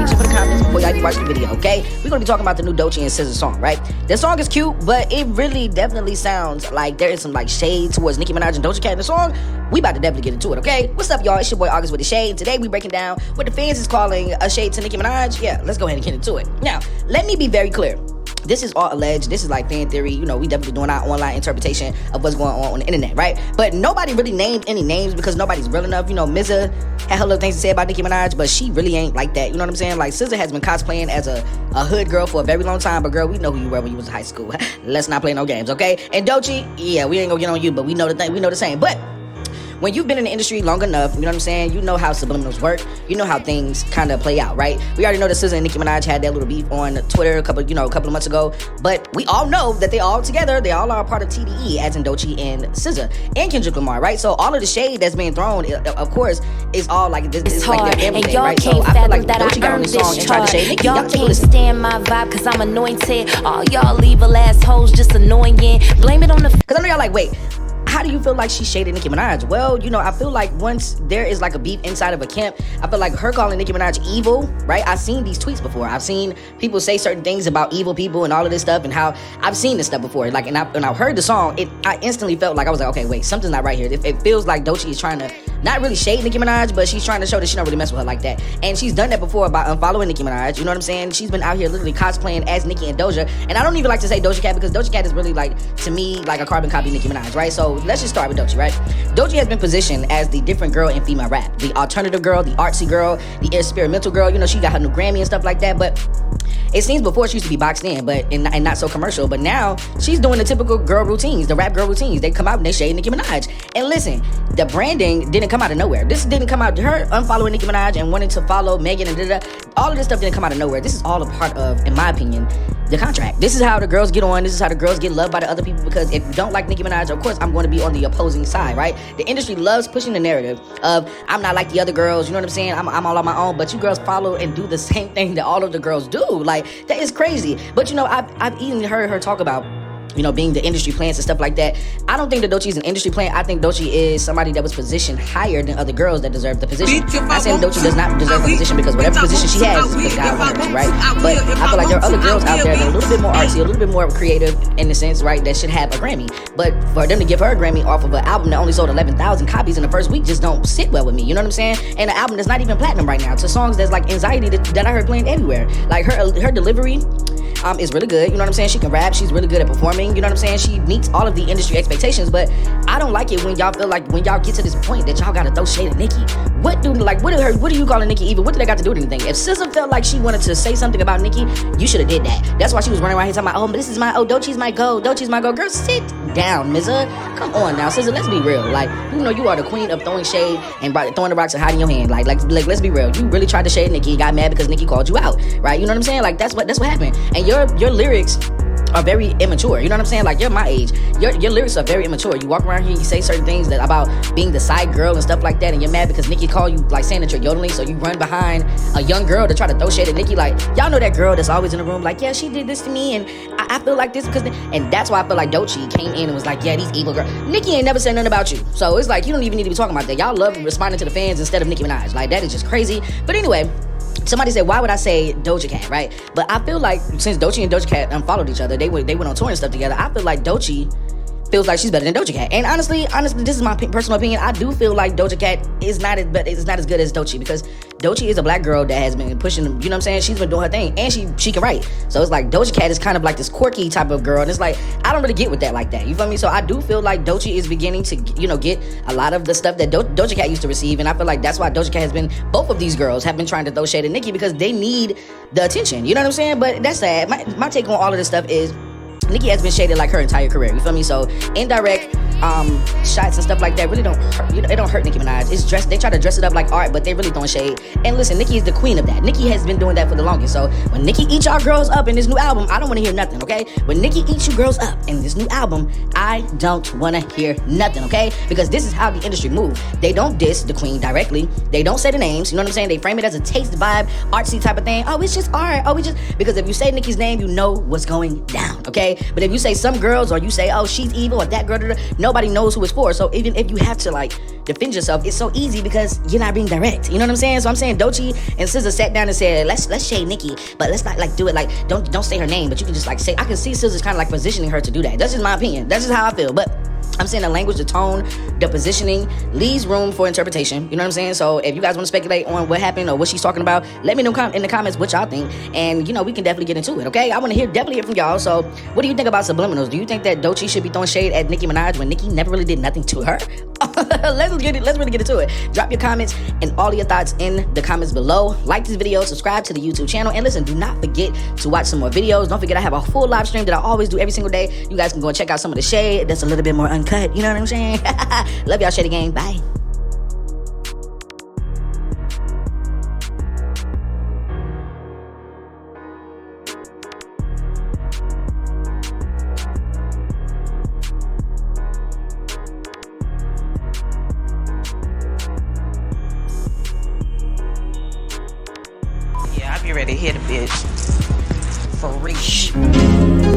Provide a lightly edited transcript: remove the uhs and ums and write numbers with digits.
section for the comments before y'all watch the video, okay? We're gonna be talking about the new Doechii and SZA song, right? The song is cute, but it really definitely sounds like there is some like shade towards Nicki Minaj and Doja Cat in the song. We about to definitely get into it, okay? What's up, y'all? It's your boy August with the shade. Today we breaking down what the fans is calling a shade to Nicki Minaj. Yeah, let's go ahead and get into it. Now, let me be very clear. This is all alleged. This is like fan theory. You know, we definitely doing our online interpretation of what's going on the internet, right? But nobody really named any names because nobody's real enough. You know, SZA had her little things to say about Nicki Minaj, but she really ain't like that. You know what I'm saying? Like, SZA has been cosplaying as a hood girl for a very long time, but girl, we know who you were when you was in high school. Let's not play no games, okay? And Doechii, yeah, we ain't gonna get on you, but we know the thing. We know the same. But when you've been in the industry long enough, you know what I'm saying? You know how subliminals work. You know how things kind of play out, right? We already know that SZA and Nicki Minaj had that little beef on Twitter a couple of months ago. But we all know that they all together, they all are a part of TDE, as in Doechii and SZA and Kendrick Lamar, right? So all of the shade that's being thrown, of course, is all like this. It's like their family thing, right? So I feel like Doechii got on this song and tried to shade Nicki. Y'all can't stand my vibe because I'm anointed. All y'all evil assholes just annoying. Blame it on the... Because I know y'all like, wait, how do you feel like she shaded Nicki Minaj? Well, you know, I feel like once there is like a beef inside of a camp, I feel like her calling Nicki Minaj evil, right? I've seen these tweets before. I've seen people say certain things about evil people and all of this stuff, and how I've seen this stuff before. Like, and I heard the song, I instantly felt like I was like, okay, wait, something's not right here. It feels like Doechii is trying to not really shade Nicki Minaj, but she's trying to show that she don't really mess with her like that. And she's done that before by unfollowing Nicki Minaj. You know what I'm saying? She's been out here literally cosplaying as Nicki and Doja. And I don't even like to say Doja Cat because Doja Cat is really like, to me, like a carbon copy of Nicki Minaj, right? So let's just start with Doechii, right? Doechii has been positioned as the different girl in female rap. The alternative girl, the artsy girl, the experimental girl. You know, she got her new Grammy and stuff like that, but it seems before she used to be boxed in, but and not so commercial. But now she's doing the typical girl routines, the rap girl routines. They come out and they shade Nicki Minaj. And listen, the branding didn't come out of nowhere. This didn't come out, her unfollowing Nicki Minaj and wanting to follow Megan and da-da-da. All of this stuff didn't come out of nowhere. This is all a part of, in my opinion, the contract. This is how the girls get on. This is how the girls get loved by the other people, because if you don't like Nicki Minaj, of course, I'm going to be on the opposing side, right? The industry loves pushing the narrative of, I'm not like the other girls, you know what I'm saying? I'm all on my own, but you girls follow and do the same thing that all of the girls do. Like, that is crazy. But, you know, I've even heard her talk about, you know, being the industry plants and stuff like that. I don't think that Doechii is an industry plant. I think Doechii is somebody that was positioned higher than other girls that deserve the position. I'm saying Doechii does not deserve the position because whatever position she has is because God wanted her to, right? But I feel like there are other girls out there that are a little bit more artsy, a little bit more creative in the sense, right, that should have a Grammy. But for them to give her a Grammy off of an album that only sold 11,000 copies in the first week just don't sit well with me. You know what I'm saying? And an album that's not even platinum right now, to songs that's like Anxiety that I heard playing everywhere. Like her delivery is really good. You know what I'm saying? She can rap. She's really good at performing. You know what I'm saying? She meets all of the industry expectations. But I don't like it when y'all feel like, when y'all get to this point that y'all gotta throw shade at Nicki. What are you calling Nicki evil? What did that got to do with anything? If SZA felt like she wanted to say something about Nicki, you should have did that. That's why she was running around here talking about, Doechii's my go. Doechii's my go. Girl, sit down, SZA. Come on now, SZA, let's be real. Like, you know you are the queen of throwing shade and throwing the rocks and hiding your hand. Like let's be real. You really tried to shade Nicki and got mad because Nicki called you out, right? You know what I'm saying? Like, that's what happened. And your lyrics are very immature. You know what I'm saying? Like, you're my age. Your lyrics are very immature. You walk around here, you say certain things that about being the side girl and stuff like that, and you're mad because Nicki called you, like, saying that you're yodeling, so you run behind a young girl to try to throw shade at Nicki. Like, y'all know that girl that's always in the room like, yeah, she did this to me, and I feel like this because... And that's why I feel like Doechii came in and was like, yeah, these evil girls. Nicki ain't never said nothing about you. So it's like, you don't even need to be talking about that. Y'all love responding to the fans instead of Nicki Minaj. Like, that is just crazy. But anyway, somebody said, why would I say Doja Cat, right? But I feel like since Doechii and Doja Cat unfollowed each other, they went on tour and stuff together, I feel like Doechii feels like she's better than Doja Cat. And honestly, this is my personal opinion. I do feel like Doja Cat is not as good as Doechii, because Doechii is a black girl that has been pushing, you know what I'm saying? She's been doing her thing, and she can write. So it's like Doja Cat is kind of like this quirky type of girl, and it's like, I don't really get with that like that. You feel me? So I do feel like Doechii is beginning to, you know, get a lot of the stuff that Doja Cat used to receive, and I feel like that's why Doja Cat has been, both of these girls have been trying to throw shade at Nicki because they need the attention. You know what I'm saying? But that's sad. My take on all of this stuff is Nicki has been shaded like her entire career. You feel me? So indirect shots and stuff like that really don't hurt. You know, it don't hurt Nicki Minaj. It's dressed. They try to dress it up like art, but they really throwing shade. And listen, Nicki is the queen of that. Nicki has been doing that for the longest. So when Nicki eats y'all girls up in this new album, I don't want to hear nothing. Okay? When Nicki eats you girls up in this new album, I don't want to hear nothing. Okay? Because this is how the industry moves. They don't diss the queen directly. They don't say the names. You know what I'm saying? They frame it as a taste vibe, artsy type of thing. Oh, it's just art. Oh, because if you say Nicki's name, you know what's going down. Okay? But if you say some girls, or you say, oh, she's evil, or that girl, nobody nobody knows who it's for. So even if you have to like defend yourself, it's so easy because you're not being direct. You know what I'm saying? So I'm saying Doechii and SZA sat down and said, let's shade Nicki, but let's not like do it like don't say her name, but you can just like say. I can see SZA's kind of like positioning her to do that. That's just my opinion. That's just how I feel. But I'm saying the language, the tone, the positioning leaves room for interpretation. You know what I'm saying? So if you guys want to speculate on what happened or what she's talking about, let me know in the comments what y'all think. And, you know, we can definitely get into it, okay? I want to definitely hear from y'all. So what do you think about subliminals? Do you think that Doechii should be throwing shade at Nicki Minaj when Nicki never really did nothing to her? Let's really get into it. Drop your comments and all your thoughts in the comments below. Like this video, subscribe to the YouTube channel, and listen, do not forget to watch some more videos. Don't forget I have a full live stream that I always do every single day. You guys can go and check out some of the shade that's a little bit more uncut. You know what I'm saying? Love y'all, Shady Gang. Bye. Yeah, I be ready to hit a bitch. For real.